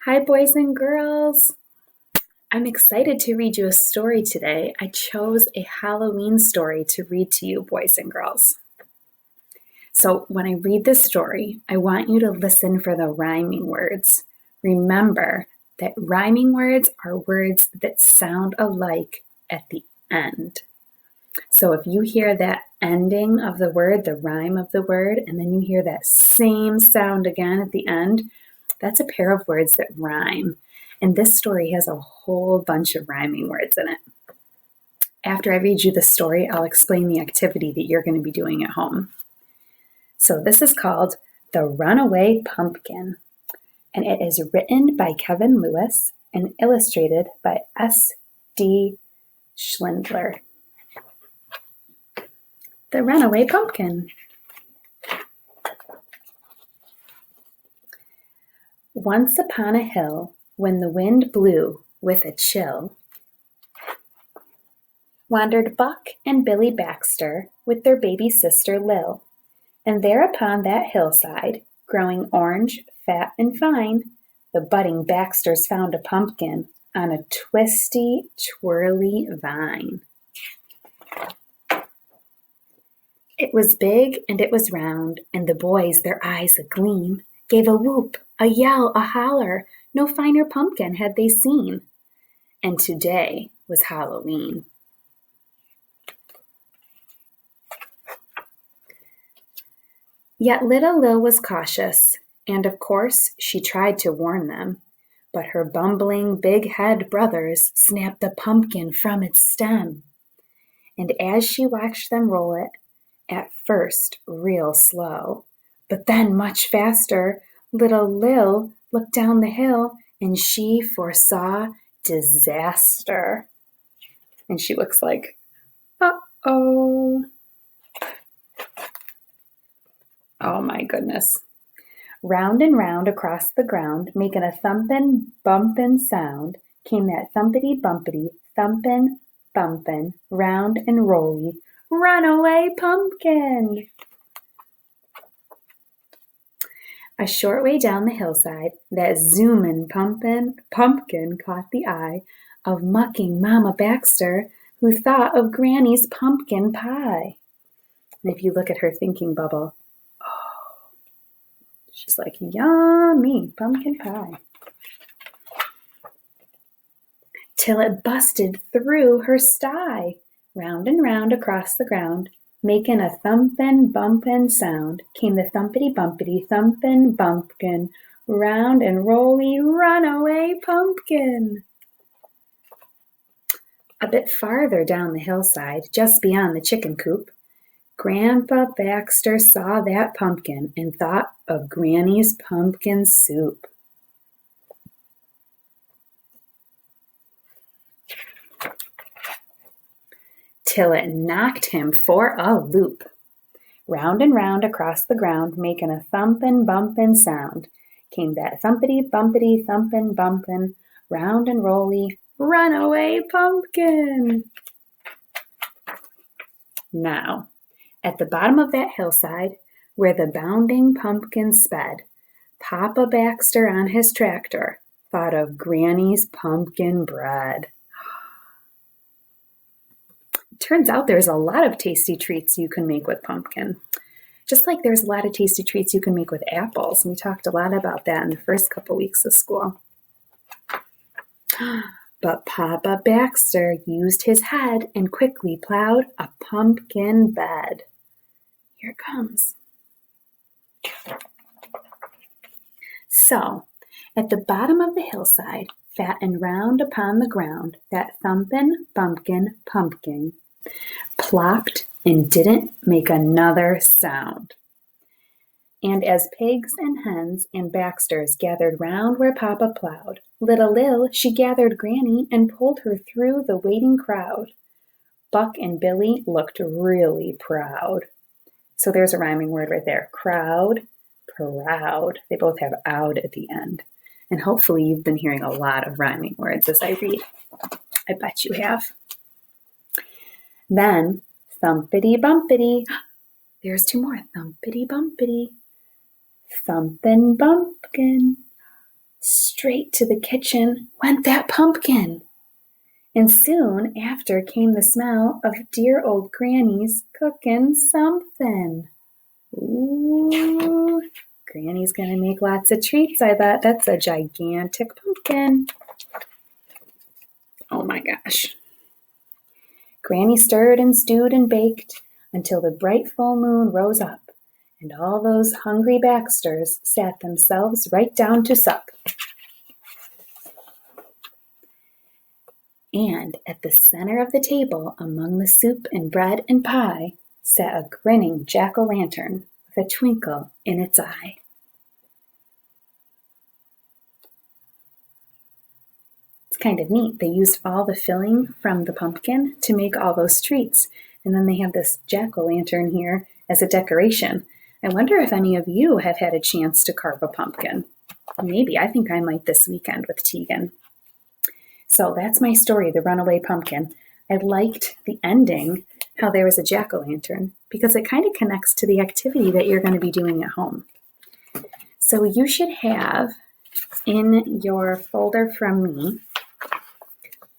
Hi, boys and girls. I'm excited to read you a story today. I chose a Halloween story to read to you, boys and girls. So when I read this story, I want you to listen for the rhyming words. Remember that rhyming words are words that sound alike at the end. So if you hear that ending of the word, the rhyme of the word, and then you hear that same sound again at the end, that's a pair of words that rhyme. And this story has a whole bunch of rhyming words in it. After I read you the story, I'll explain the activity that you're going to be doing at home. So this is called The Runaway Pumpkin, and it is written by Kevin Lewis and illustrated by S.D. Schlindler. The Runaway Pumpkin. Once upon a hill, when the wind blew with a chill, wandered Buck and Billy Baxter with their baby sister Lil. And there upon that hillside, growing orange, fat, and fine, the budding Baxters found a pumpkin on a twisty, twirly vine. It was big and it was round, and the boys, their eyes agleam, gave a whoop, a yell, a holler. No finer pumpkin had they seen. And today was Halloween. Yet little Lil was cautious, and of course she tried to warn them. But her bumbling, big-head brothers snapped the pumpkin from its stem. And as she watched them roll it, at first real slow, but then much faster, little Lil looked down the hill, and she foresaw disaster. And she looks like, uh-oh. Oh my goodness. Round and round across the ground, making a thumpin', bumpin' sound, came that thumpity-bumpity, thumpin', bumpin', round and rolly, runaway pumpkin. A short way down the hillside, that zoomin' pumpkin caught the eye of mucking Mama Baxter, who thought of Granny's pumpkin pie. And if you look at her thinking bubble, she's like, yummy, pumpkin pie. Till it busted through her sty, round and round across the ground, making a thumpin', bumpin' sound, came the thumpity-bumpity, thumpin' bumpkin, round and rolly, runaway pumpkin. A bit farther down the hillside, just beyond the chicken coop, Grandpa Baxter saw that pumpkin and thought of Granny's pumpkin soup. Till it knocked him for a loop. Round and round across the ground, making a thumpin', bumpin' sound, came that thumpity-bumpity, thumpin', bumpin', round and rolly, runaway pumpkin. Now, at the bottom of that hillside, where the bounding pumpkin sped, Papa Baxter on his tractor thought of Granny's pumpkin bread. Turns out there's a lot of tasty treats you can make with pumpkin. Just like there's a lot of tasty treats you can make with apples. We talked a lot about that in the first couple weeks of school. But Papa Baxter used his head and quickly plowed a pumpkin bed. Here it comes. So, at the bottom of the hillside, fat and round upon the ground, that thumpin' bumpkin pumpkin plopped and didn't make another sound. And as pigs and hens and Baxters gathered round where Papa plowed, little Lil, she gathered Granny and pulled her through the waiting crowd. Buck and Billy looked really proud. So there's a rhyming word right there. Crowd, proud. They both have "oud" at the end. And hopefully you've been hearing a lot of rhyming words as I read. I bet you have. Then, thumpity-bumpity. There's two more. Thumpity-bumpity. Thumpin' bumpkin. Straight to the kitchen went that pumpkin. And soon after came the smell of dear old Granny's cooking something. Ooh, Granny's gonna make lots of treats, I bet. That's a gigantic pumpkin. Oh my gosh. Granny stirred and stewed and baked until the bright full moon rose up, and all those hungry Baxters sat themselves right down to sup. And at the center of the table, among the soup and bread and pie, sat a grinning jack-o'-lantern with a twinkle in its eye. It's kind of neat. They used all the filling from the pumpkin to make all those treats. And then they have this jack-o'-lantern here as a decoration. I wonder if any of you have had a chance to carve a pumpkin. Maybe. I think I might this weekend with Tegan. So that's my story, The Runaway Pumpkin. I liked the ending, how there was a jack-o'-lantern, because it kind of connects to the activity that you're going to be doing at home. So you should have in your folder from me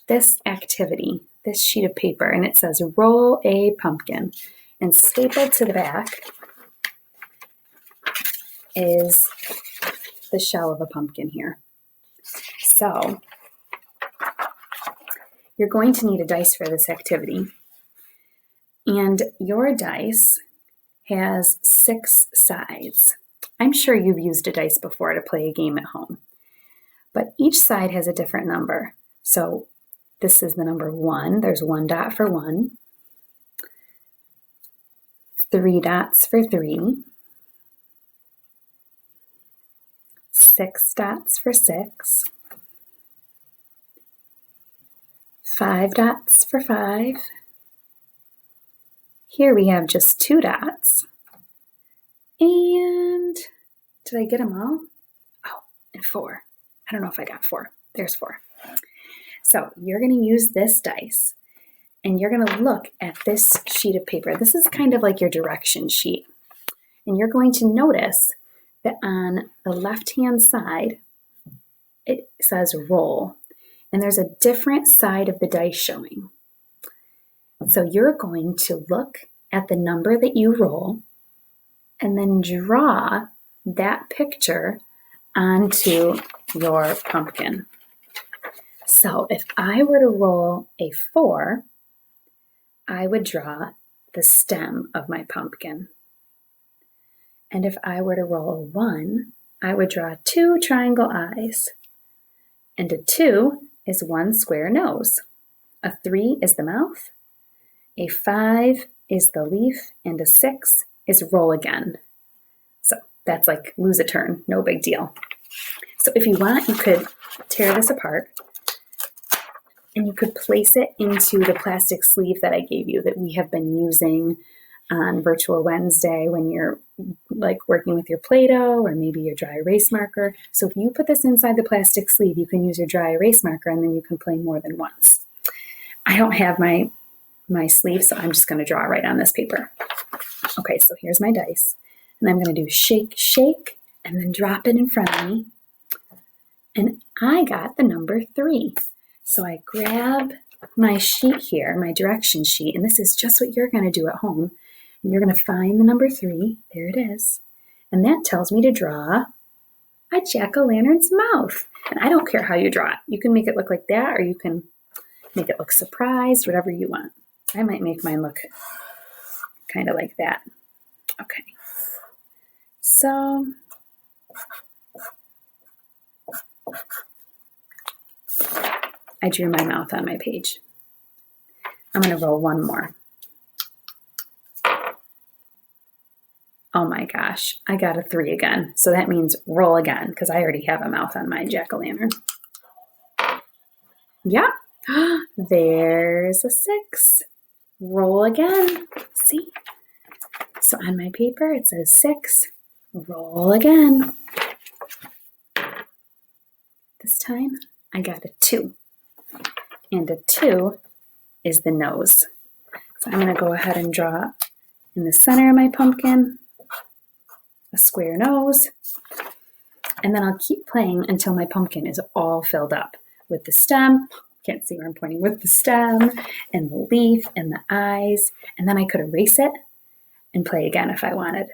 this activity, this sheet of paper, and it says roll a pumpkin. And stapled to the back is the shell of a pumpkin here. So you're going to need a dice for this activity. And your dice has 6 sides. I'm sure you've used a dice before to play a game at home. But each side has a different number. So this is the number 1. There's 1 dot for 1. 3 dots for 3. 6 dots for 6. 5 dots for 5. Here we have just 2 dots. And did I get them all? Oh, and 4. I don't know if I got 4. There's 4. So you're going to use this dice and you're going to look at this sheet of paper. This is kind of like your direction sheet. And you're going to notice that on the left-hand side, it says roll. And there's a different side of the dice showing. So you're going to look at the number that you roll and then draw that picture onto your pumpkin. So if I were to roll a 4, I would draw the stem of my pumpkin. And if I were to roll a 1, I would draw 2 triangle eyes. And a 2 is 1 square nose. A 3 is the mouth. A 5 is the leaf. And a 6 is roll again. So that's like lose a turn, no big deal. So if you want, you could tear this apart and you could place it into the plastic sleeve that I gave you that we have been using on Virtual Wednesday when you're like working with your Play-Doh or maybe your dry erase marker. So if you put this inside the plastic sleeve, you can use your dry erase marker and then you can play more than once. I don't have my sleeve, so I'm just going to draw right on this paper. Okay, so here's my dice. And I'm going to do shake, shake, and then drop it in front of me. And I got the number 3. So I grab my sheet here, my direction sheet, and this is just what you're going to do at home. And you're going to find the number 3. There it is. And that tells me to draw a jack-o'-lantern's mouth. And I don't care how you draw it. You can make it look like that, or you can make it look surprised, whatever you want. I might make mine look kind of like that. Okay. So I drew my mouth on my page. I'm going to roll 1 more. Oh my gosh, I got a 3 again. So that means roll again because I already have a mouth on my jack-o'-lantern. Yeah, there's a 6. Roll again. See? So on my paper it says 6. Roll again. This time I got a 2. And a 2 is the nose. So I'm going to go ahead and draw in the center of my pumpkin a square nose. And then I'll keep playing until my pumpkin is all filled up with the stem. Can't see where I'm pointing, with the stem and the leaf and the eyes. And then I could erase it and play again if I wanted.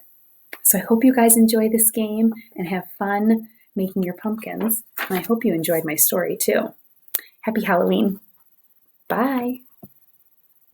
So I hope you guys enjoy this game and have fun making your pumpkins. And I hope you enjoyed my story too. Happy Halloween. Bye.